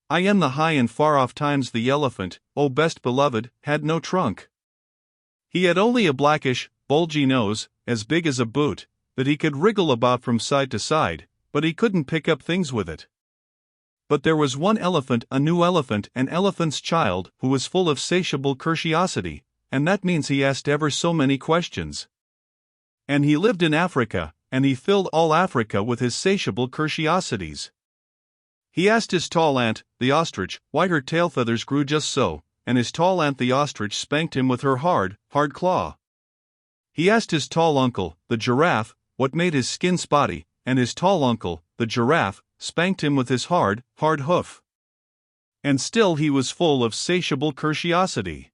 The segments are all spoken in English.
I am the high and far off times the elephant, O best beloved, had no trunk. He had only a blackish, bulgy nose, as big as a boot, that he could wriggle about from side to side, but he couldn't pick up things with it. But there was one elephant, a new elephant, an elephant's child, who was full of satiable curiosity, and that means he asked ever so many questions. And he lived in Africa, and he filled all Africa with his satiable curiosities. He asked his tall aunt, the ostrich, why her tail feathers grew just so, and his tall aunt the ostrich spanked him with her hard claw. He asked his tall uncle, the giraffe, what made his skin spotty, and his tall uncle, the giraffe, spanked him with his hard hoof. And still he was full of satiable curiosity.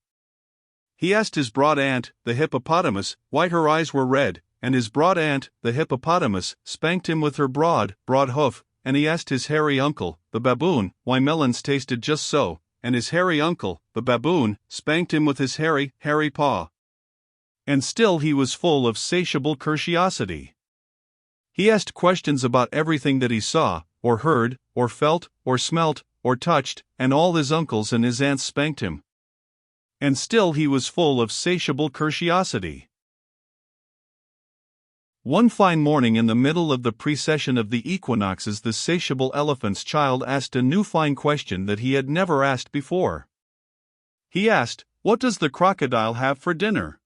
He asked his broad aunt, the hippopotamus, why her eyes were red, and his broad aunt, the hippopotamus, spanked him with her broad hoof, and he asked his hairy uncle, the baboon, why melons tasted just so, and his hairy uncle, the baboon, spanked him with his hairy paw. And still he was full of satiable curiosity. He asked questions about everything that he saw, or heard, or felt, or smelt, or touched, and all his uncles and his aunts spanked him. And still he was full of satiable curiosity. One fine morning in the middle of the precession of the equinoxes, the satiable elephant's child asked a new fine question that he had never asked before. He asked, "What does the crocodile have for dinner?"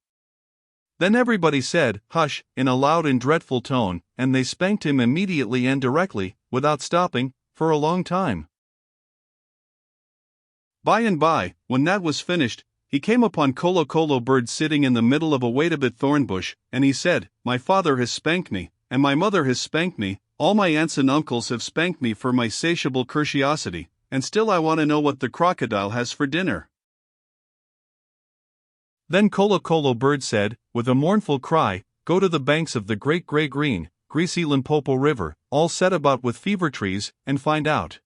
Then everybody said, "Hush," in a loud and dreadful tone, and they spanked him immediately and directly, without stopping, for a long time. By and by, when that was finished, he came upon Colo Colo Bird sitting in the middle of a wait-a-bit thorn bush, and he said, "My father has spanked me, and my mother has spanked me, all my aunts and uncles have spanked me for my satiable curiosity, and still I want to know what the crocodile has for dinner." Then Colo Colo Bird said, with a mournful cry, "Go to the banks of the great gray green, greasy Limpopo River, all set about with fever trees, and find out."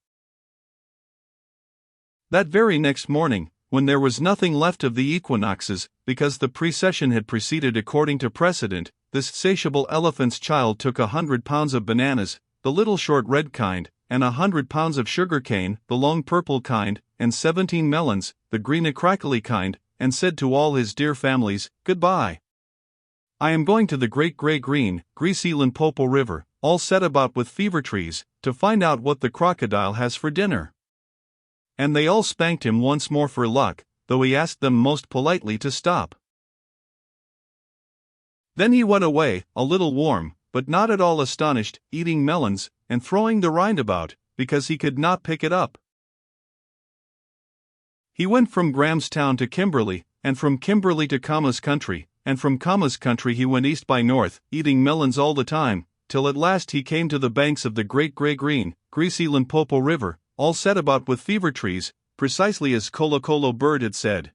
That very next morning, when there was nothing left of the equinoxes, because the precession had proceeded according to precedent, this satiable elephant's child took 100 pounds of bananas, the little short red kind, and 100 pounds of sugar cane, the long purple kind, and 17 melons, the green crackly kind, and said to all his dear families, "Goodbye. I am going to the great gray green, greasy Limpopo River, all set about with fever trees, to find out what the crocodile has for dinner." And they all spanked him once more for luck, though he asked them most politely to stop. Then he went away, a little warm, but not at all astonished, eating melons, and throwing the rind about, because he could not pick it up. He went from Grahamstown to Kimberley, and from Kimberley to Kama's country, and from Kama's country he went east by north, eating melons all the time, till at last he came to the banks of the great gray green, greasy Limpopo River, all set about with fever trees, precisely as Colo Colo Bird had said.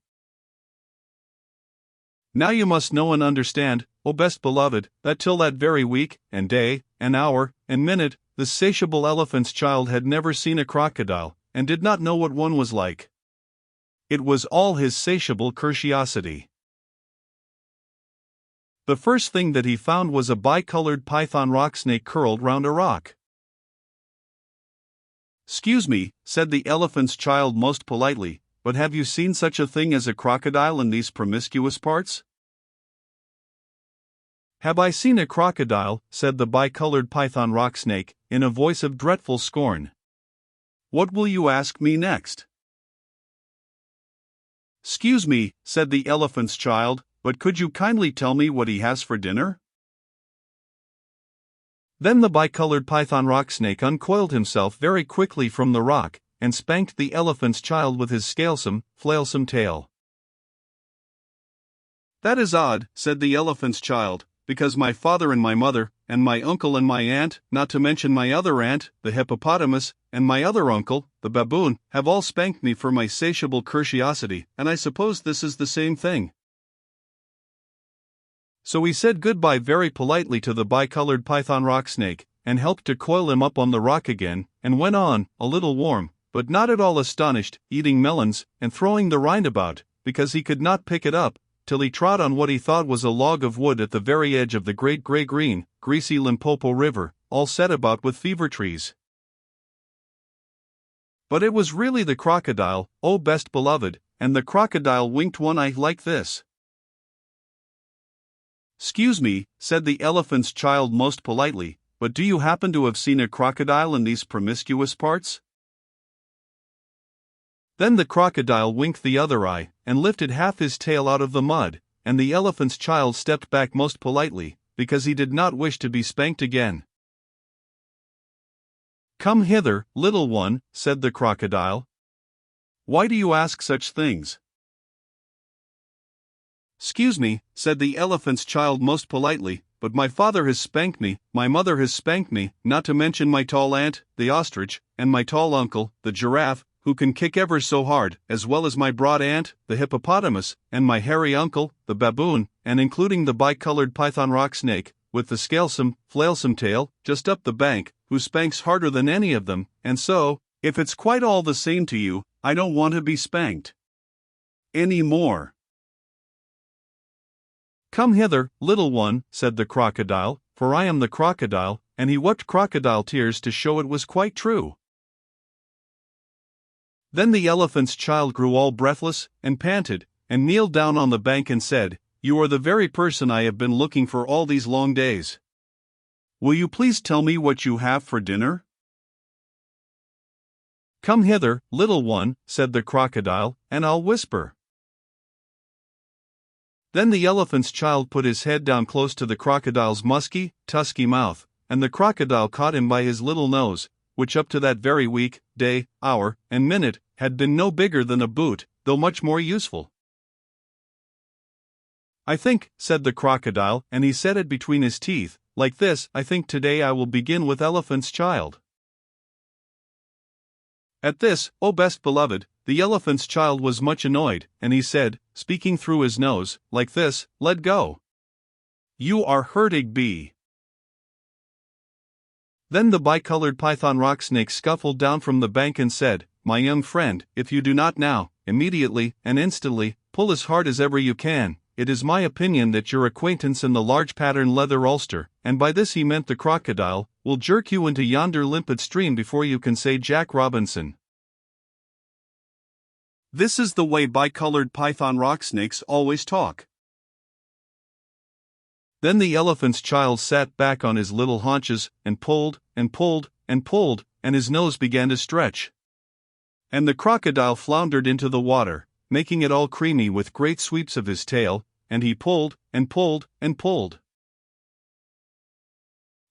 Now you must know and understand, O best beloved, that till that very week, and day, and hour, and minute, the satiable elephant's child had never seen a crocodile, and did not know what one was like. It was all his satiable curiosity. The first thing that he found was a bicolored python rock snake curled round a rock. "Excuse me," said the elephant's child most politely, "but have you seen such a thing as a crocodile in these promiscuous parts?" "Have I seen a crocodile?" said the bicolored python rock snake, in a voice of dreadful scorn. "What will you ask me next?" "Excuse me," said the elephant's child, "but could you kindly tell me what he has for dinner?" Then the bicolored python rock snake uncoiled himself very quickly from the rock, and spanked the elephant's child with his scalesome, flailsome tail. "That is odd," said the elephant's child, "because my father and my mother, and my uncle and my aunt, not to mention my other aunt, the hippopotamus, and my other uncle, the baboon, have all spanked me for my satiable curiosity, and I suppose this is the same thing." So he said goodbye very politely to the bicolored python rock snake, and helped to coil him up on the rock again, and went on, a little warm, but not at all astonished, eating melons, and throwing the rind about, because he could not pick it up, till he trod on what he thought was a log of wood at the very edge of the great gray green, greasy Limpopo River, all set about with fever trees. But it was really the crocodile, oh best beloved, and the crocodile winked one eye like this. "Excuse me," said the elephant's child most politely, "but do you happen to have seen a crocodile in these promiscuous parts?" Then the crocodile winked the other eye, and lifted half his tail out of the mud, and the elephant's child stepped back most politely, because he did not wish to be spanked again. "Come hither, little one," said the crocodile. "Why do you ask such things?" "Excuse me," said the elephant's child most politely, "but my father has spanked me, my mother has spanked me, not to mention my tall aunt, the ostrich, and my tall uncle, the giraffe, who can kick ever so hard, as well as my broad aunt, the hippopotamus, and my hairy uncle, the baboon, and including the bicolored python rock snake, with the scalesome, flailsome tail, just up the bank, who spanks harder than any of them, and so, if it's quite all the same to you, I don't want to be spanked any more." "Come hither, little one," said the crocodile, "for I am the crocodile," and he wept crocodile tears to show it was quite true. Then the elephant's child grew all breathless, and panted, and kneeled down on the bank and said, "You are the very person I have been looking for all these long days. Will you please tell me what you have for dinner?" "Come hither, little one," said the crocodile, "and I'll whisper." Then the elephant's child put his head down close to the crocodile's musky, tusky mouth, and the crocodile caught him by his little nose, which up to that very week, day, hour, and minute, had been no bigger than a boot, though much more useful. "I think," said the crocodile, and he said it between his teeth, like this, "I think today I will begin with elephant's child." At this, oh best beloved, the elephant's child was much annoyed, and he said, speaking through his nose, like this, "Let go. You are hurting me." Then the bicolored python rock snake scuffled down from the bank and said, "My young friend, if you do not now, immediately, and instantly, pull as hard as ever you can, it is my opinion that your acquaintance in the large pattern leather ulster," and by this he meant the crocodile, "will jerk you into yonder limpid stream before you can say Jack Robinson." This is the way bicolored python rock snakes always talk. Then the elephant's child sat back on his little haunches, and pulled, and pulled, and pulled, and his nose began to stretch. And the crocodile floundered into the water, making it all creamy with great sweeps of his tail, and he pulled, and pulled, and pulled.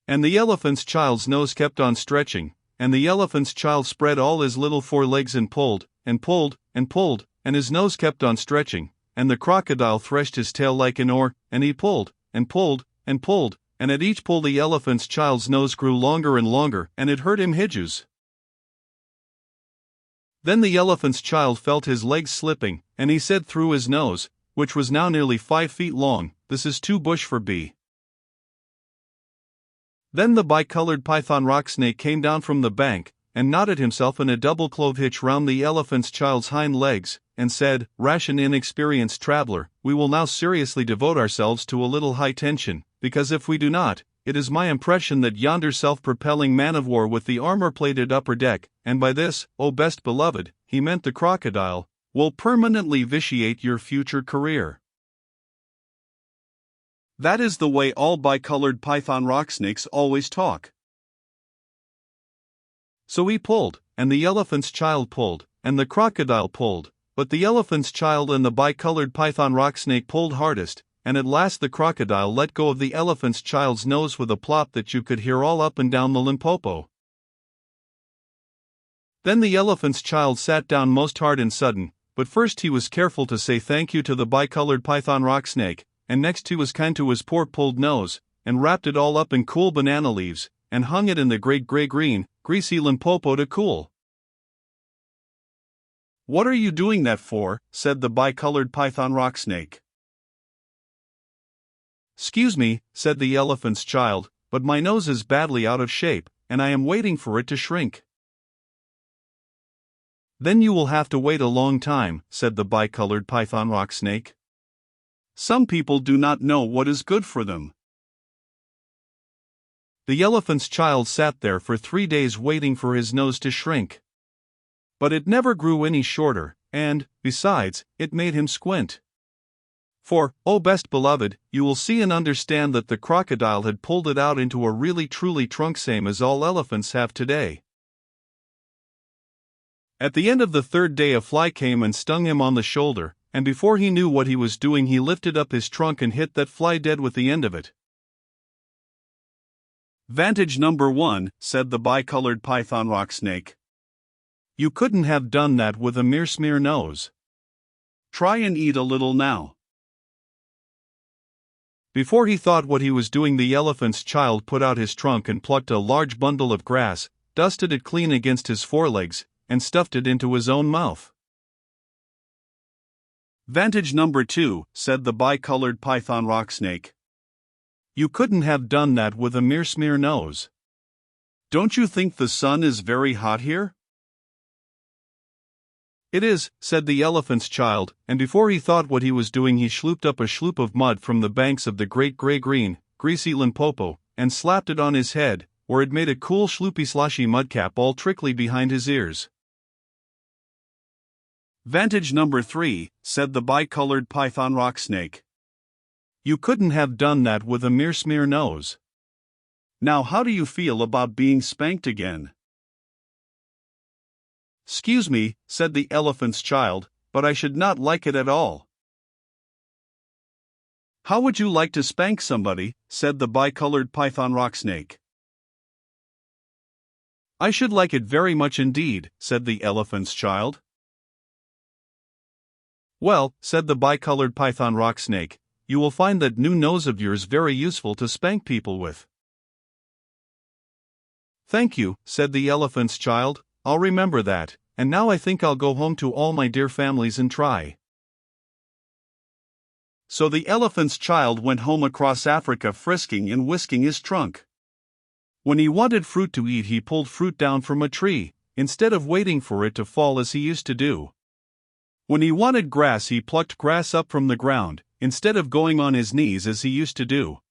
And the elephant's child's nose kept on stretching, and the elephant's child spread all his little four legs and pulled, and pulled, and pulled, and his nose kept on stretching, and the crocodile threshed his tail like an oar, and he pulled, and pulled, and pulled, and at each pull the elephant's child's nose grew longer and longer, and it hurt him hidgeous. Then the elephant's child felt his legs slipping, and he said through his nose, which was now nearly 5 feet long, "This is too bush for me." Then the bicolored python rock snake came down from the bank, and knotted himself in a double clove hitch round the elephant's child's hind legs, and said, "Rash and inexperienced traveler, we will now seriously devote ourselves to a little high tension, because if we do not, it is my impression that yonder self-propelling man-of-war with the armor-plated upper deck, and by this, oh best beloved, he meant the crocodile, will permanently vitiate your future career." That is the way all bicolored python rock snakes always talk. So he pulled, and the elephant's child pulled, and the crocodile pulled, but the elephant's child and the bicolored python rock snake pulled hardest, and at last the crocodile let go of the elephant's child's nose with a plop that you could hear all up and down the Limpopo. Then the elephant's child sat down most hard and sudden, but first he was careful to say thank you to the bicolored python rock snake, and next he was kind to his poor pulled nose, and wrapped it all up in cool banana leaves, and hung it in the great gray-green, greasy Limpopo to cool. "What are you doing that for?" said the bicolored python rock snake. "Excuse me," said the elephant's child, "but my nose is badly out of shape, and I am waiting for it to shrink." "Then you will have to wait a long time," said the bicolored python rock snake. "Some people do not know what is good for them." The elephant's child sat there for 3 days waiting for his nose to shrink. But it never grew any shorter, and, besides, it made him squint. For, oh best beloved, you will see and understand that the crocodile had pulled it out into a really truly trunk, same as all elephants have today. At the end of the third day a fly came and stung him on the shoulder, and before he knew what he was doing he lifted up his trunk and hit that fly dead with the end of it. Vantage number 1, said the bicolored python rock snake. You couldn't have done that with a mere smear nose. Try and eat a little now. Before he thought what he was doing, the elephant's child put out his trunk and plucked a large bundle of grass, dusted it clean against his forelegs, and stuffed it into his own mouth. Vantage number 2, said the bicolored python rock snake. You couldn't have done that with a mere smear nose. Don't you think the sun is very hot here? It is, said the elephant's child, and before he thought what he was doing he slooped up a sloop of mud from the banks of the great grey-green, greasy Limpopo, and slapped it on his head, where it made a cool sloopy sloshy mudcap all trickly behind his ears. Vantage number 3, said the bicolored python rock snake. You couldn't have done that with a mere smear nose. Now how do you feel about being spanked again? "'Excuse me," said the elephant's child, "but I should not like it at all." "How would you like to spank somebody?" said the bicolored python rock snake. "I should like it very much indeed," said the elephant's child. "Well," said the bicolored python rock snake, "you will find that new nose of yours very useful to spank people with." "Thank you," said the elephant's child, "I'll remember that, and now I think I'll go home to all my dear families and try." So the elephant's child went home across Africa, frisking and whisking his trunk. When he wanted fruit to eat he pulled fruit down from a tree, instead of waiting for it to fall as he used to do. When he wanted grass he plucked grass up from the ground, instead of going on his knees as he used to do.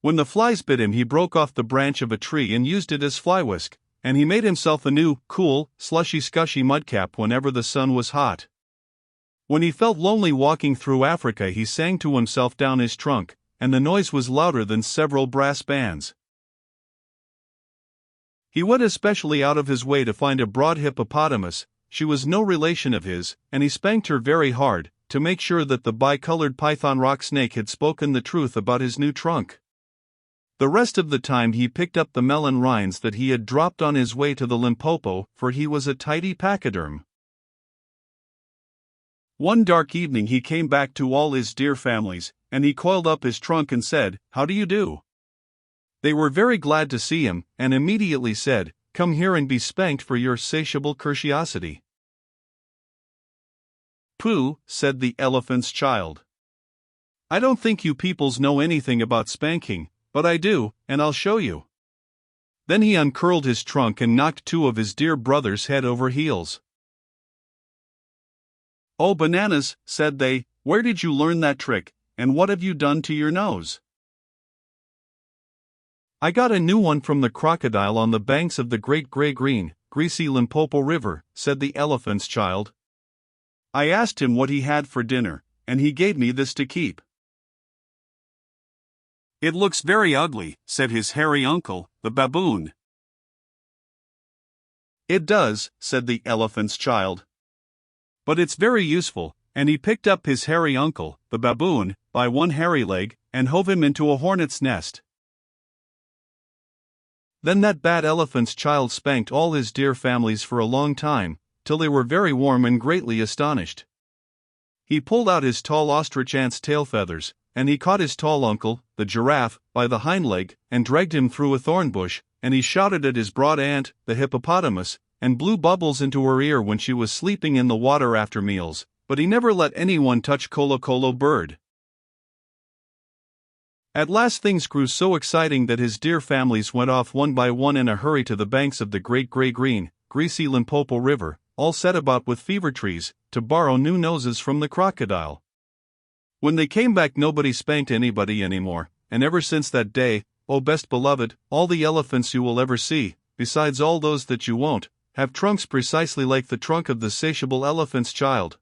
When the flies bit him he broke off the branch of a tree and used it as fly whisk, and he made himself a new, cool, slushy scushy mudcap whenever the sun was hot. When he felt lonely walking through Africa he sang to himself down his trunk, and the noise was louder than several brass bands. He went especially out of his way to find a broad hippopotamus. She was no relation of his, and he spanked her very hard, to make sure that the bicolored python rock snake had spoken the truth about his new trunk. The rest of the time he picked up the melon rinds that he had dropped on his way to the Limpopo, for he was a tidy pachyderm. One dark evening he came back to all his dear families, and he coiled up his trunk and said, "How do you do?" They were very glad to see him, and immediately said, "Come here and be spanked for your satiable curiosity." "Pooh," said the elephant's child. "I don't think you peoples know anything about spanking, but I do, and I'll show you." Then he uncurled his trunk and knocked two of his dear brothers head over heels. "Oh bananas," said they, "where did you learn that trick, and what have you done to your nose?" "I got a new one from the crocodile on the banks of the great grey-green, greasy Limpopo River," said the elephant's child. "I asked him what he had for dinner, and he gave me this to keep." "It looks very ugly," said his hairy uncle, the baboon. "It does," said the elephant's child. "But it's very useful," and he picked up his hairy uncle, the baboon, by one hairy leg, and hove him into a hornet's nest. Then that bad elephant's child spanked all his dear families for a long time, till they were very warm and greatly astonished. He pulled out his tall ostrich ant's tail feathers, and he caught his tall uncle, the giraffe, by the hind leg, and dragged him through a thorn bush, and he shouted at his broad aunt, the hippopotamus, and blew bubbles into her ear when she was sleeping in the water after meals, but he never let anyone touch Colo Colo bird. At last things grew so exciting that his dear families went off one by one in a hurry to the banks of the great grey-green, greasy Limpopo River, all set about with fever trees, to borrow new noses from the crocodile. When they came back nobody spanked anybody anymore, and ever since that day, oh best beloved, all the elephants you will ever see, besides all those that you won't, have trunks precisely like the trunk of the satiable elephant's child.